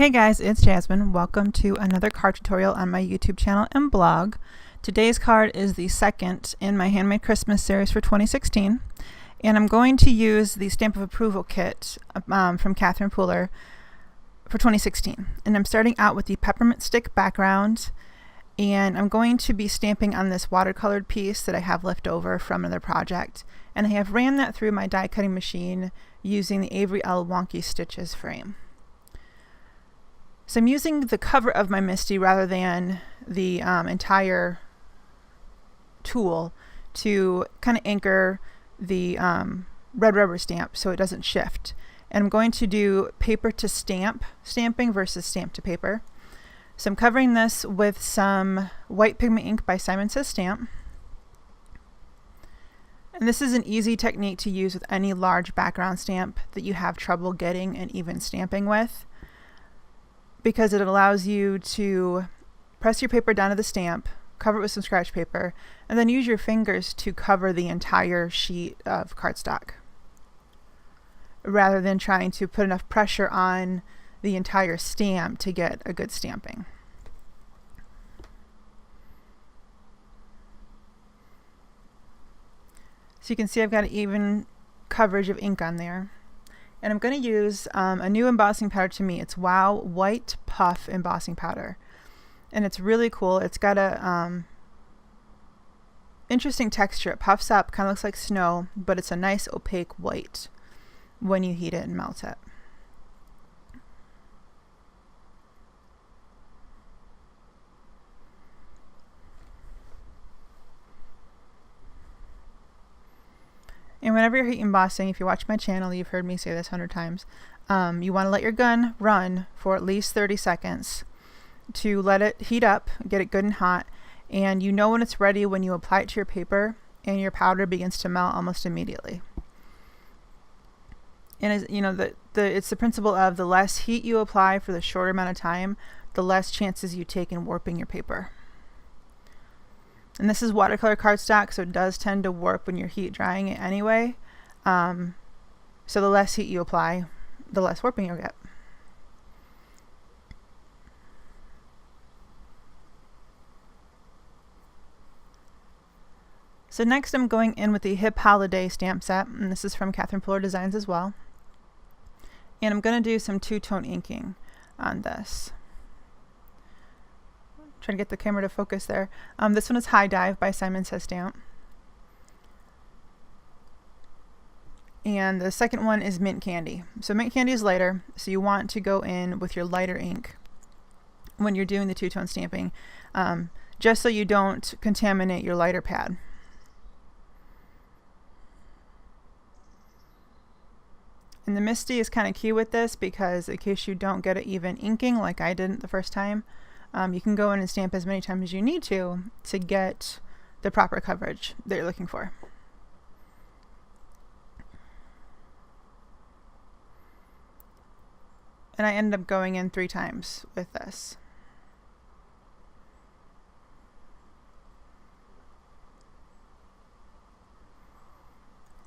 Hey guys, it's Jasmine. Welcome to another card tutorial on my YouTube channel and blog. Today's card is the second in my Handmade Christmas series for 2016, and I'm going to use the Stamp of Approval kit from Catherine Pooler for 2016. And I'm starting out with the Peppermint stick background, and I'm going to be stamping on this watercolored piece that I have left over from another project. And I have ran that through my die cutting machine using the Avery L. Wonky Stitches frame. So I'm using the cover of my MISTI rather than the entire tool to kind of anchor the red rubber stamp so it doesn't shift. And I'm going to do paper to stamping versus stamp to paper. So I'm covering this with some white pigment ink by Simon Says Stamp. And this is an easy technique to use with any large background stamp that you have trouble getting an even stamping with, because it allows you to press your paper down to the stamp, cover it with some scratch paper, and then use your fingers to cover the entire sheet of cardstock, rather than trying to put enough pressure on the entire stamp to get a good stamping. So you can see I've got an even coverage of ink on there. And I'm going to use a new embossing powder to me. It's Wow White Puff embossing powder. And it's really cool. It's got a interesting texture. It puffs up, kind of looks like snow, but it's a nice opaque white when you heat it and melt it. And whenever you're heat embossing, if you watch my channel, you've heard me say this 100 times, you want to let your gun run for at least 30 seconds to let it heat up, get it good and hot, and you know when it's ready when you apply it to your paper and your powder begins to melt almost immediately. And as you know, it's the principle of the less heat you apply for the shorter amount of time, the less chances you take in warping your paper. And this is watercolor cardstock, so it does tend to warp when you're heat drying it anyway. So the less heat you apply, the less warping you'll get. So next I'm going in with the Hip Holiday stamp set, and this is from Catherine Pooler Designs as well. And I'm going to do some two-tone inking on this. Trying to get the camera to focus there. This one is High Dive by Simon Says Stamp. And the second one is Mint Candy. So Mint Candy is lighter, so you want to go in with your lighter ink when you're doing the two-tone stamping, just so you don't contaminate your lighter pad. And the MISTI is kind of key with this, because in case you don't get it even inking like I didn't the first time, you can go in and stamp as many times as you need to get the proper coverage that you're looking for. And I ended up going in 3 times with this.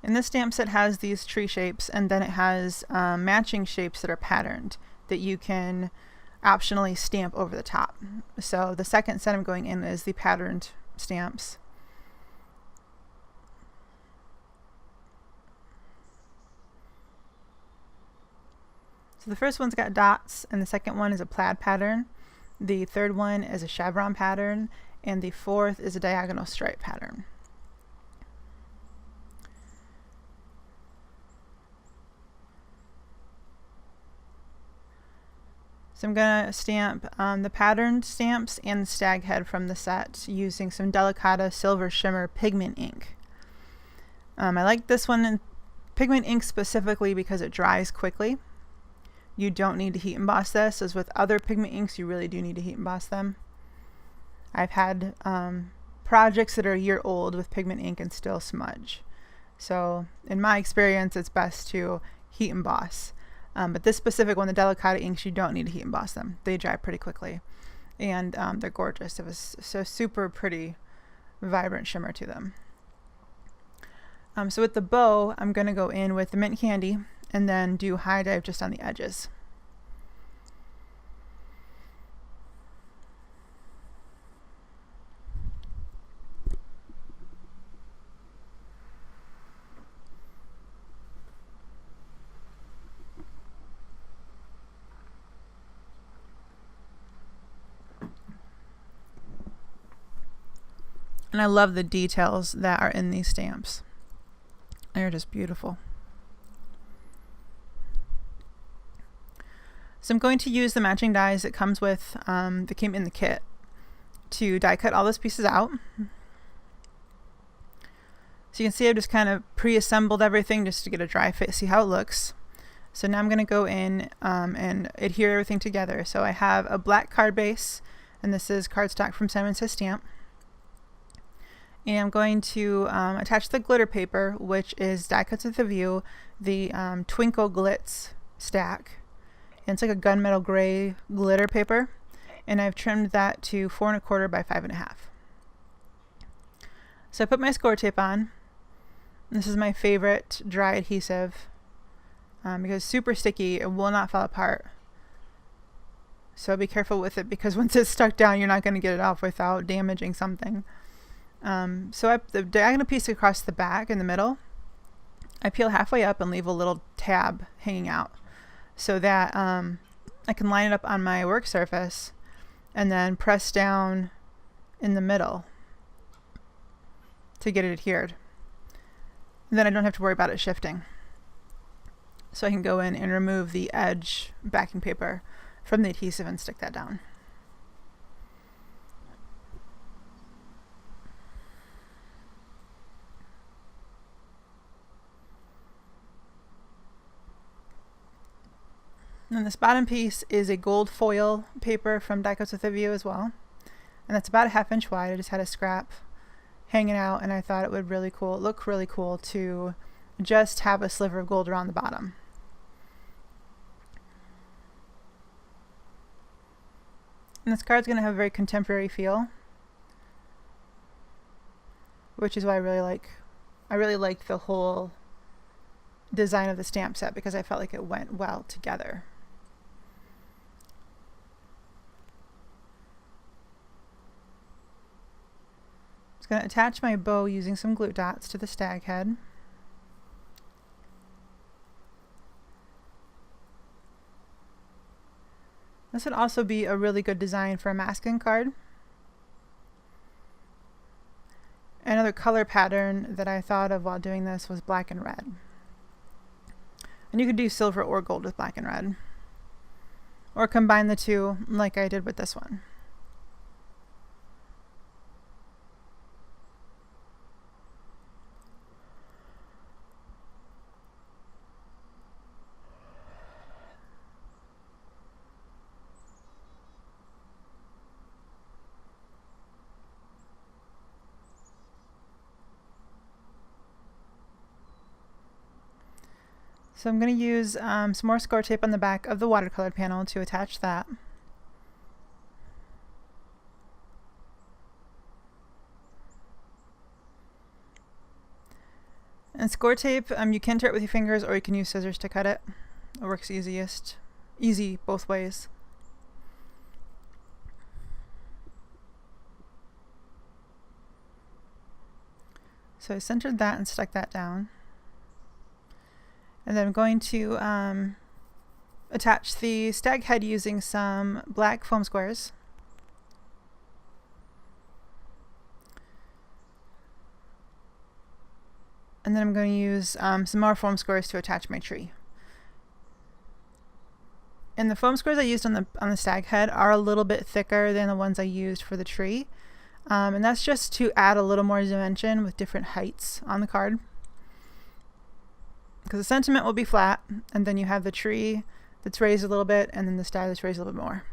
And this stamp set has these tree shapes, and then it has matching shapes that are patterned that you can optionally stamp over the top. So the second set I'm going in is the patterned stamps. So the first one's got dots, and the second one is a plaid pattern. The third one is a chevron pattern, and the fourth is a diagonal stripe pattern. So I'm going to stamp the patterned stamps and the stag head from the set using some Delicata Silver Shimmer pigment ink. I like this one in pigment ink specifically because it dries quickly. You don't need to heat emboss this, as with other pigment inks you really do need to heat emboss them. I've had projects that are a year old with pigment ink and still smudge. So in my experience, it's best to heat emboss. But this specific one, the Delicata inks, you don't need to heat emboss them. They dry pretty quickly, and they're gorgeous. It was so super pretty, vibrant shimmer to them. So with the bow, I'm going to go in with the Mint Candy and then do High Dive just on the edges. And I love the details that are in these stamps. They're just beautiful. So I'm going to use the matching dies that comes with, that came in the kit, to die cut all those pieces out. So you can see I've just kind of pre-assembled everything just to get a dry fit, see how it looks. So now I'm going to go in and adhere everything together. So I have a black card base, and this is cardstock from Simon Says Stamp. And I'm going to attach the glitter paper, which is Die Cuts with a View, the Twinkle Glitz stack. And it's like a gunmetal gray glitter paper. And I've trimmed that to 4 1/4 by 5 1/2. So I put my score tape on. This is my favorite dry adhesive because it's super sticky. It will not fall apart. So be careful with it, because once it's stuck down, you're not going to get it off without damaging something. So I put the diagonal piece across the back in the middle. I peel halfway up and leave a little tab hanging out so that I can line it up on my work surface and then press down in the middle to get it adhered. And then I don't have to worry about it shifting. So I can go in and remove the edge backing paper from the adhesive and stick that down. And this bottom piece is a gold foil paper from Die Cuts with a View as well. And that's about a 1/2 inch wide. I just had a scrap hanging out, and I thought it would look really cool to just have a sliver of gold around the bottom. And this card's going to have a very contemporary feel, which is why I really liked the whole design of the stamp set, because I felt like it went well together. I'm going to attach my bow using some glue dots to the stag head. This would also be a really good design for a masking card. Another color pattern that I thought of while doing this was black and red. And you could do silver or gold with black and red, or combine the two like I did with this one. So I'm going to use some more score tape on the back of the watercolored panel to attach that. And score tape, you can tear it with your fingers, or you can use scissors to cut it. It works easy both ways. So I centered that and stuck that down. And then I'm going to attach the stag head using some black foam squares. And then I'm going to use some more foam squares to attach my tree. And the foam squares I used on the stag head are a little bit thicker than the ones I used for the tree. And that's just to add a little more dimension with different heights on the card. Because the sentiment will be flat, and then you have the tree that's raised a little bit, and then the stag that's raised a little bit more.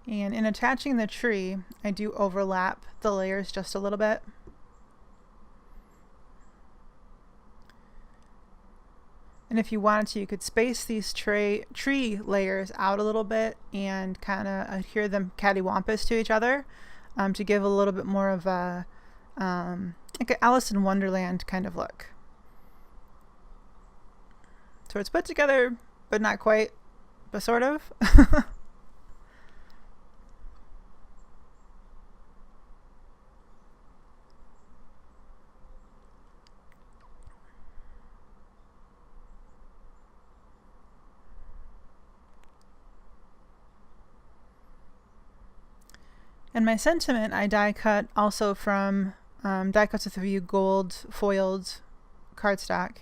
And in attaching the tree, I do overlap the layers just a little bit. And if you wanted to, you could space these tree layers out a little bit and kind of adhere them cattywampus to each other to give a little bit more of a like an Alice in Wonderland kind of look. So it's put together, but not quite, but sort of. And my sentiment I die cut also from Die Cuts with a View gold foiled cardstock,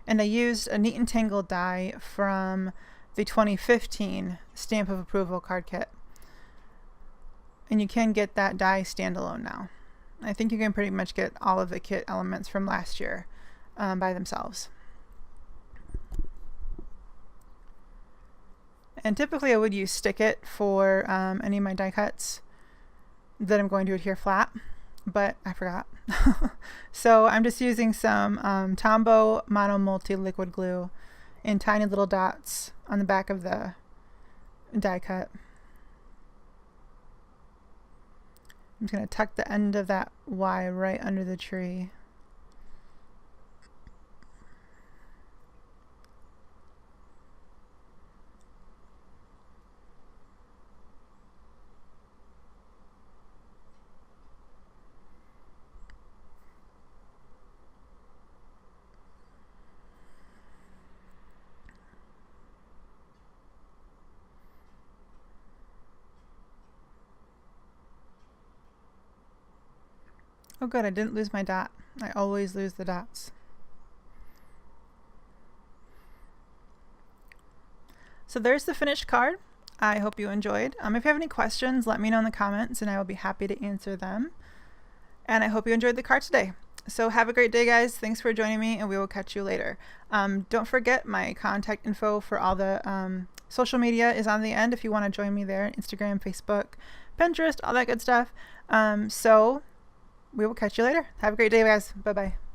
and I used a Neat and Tangled die from the 2015 Stamp of Approval card kit. And you can get that die standalone now. I think you can pretty much get all of the kit elements from last year by themselves. And typically I would use Stick It for any of my die cuts that I'm going to adhere flat, but I forgot. So I'm just using some Tombow Mono Multi liquid glue in tiny little dots on the back of the die cut. I'm just going to tuck the end of that Y right under the tree. Oh good, I didn't lose my dot. I always lose the dots. So there's the finished card. I hope you enjoyed. If you have any questions, let me know in the comments and I will be happy to answer them. And I hope you enjoyed the card today. So have a great day, guys. Thanks for joining me, and we will catch you later. Don't forget my contact info for all the social media is on the end if you want to join me there. Instagram, Facebook, Pinterest, all that good stuff. So we will catch you later. Have a great day, guys. Bye-bye.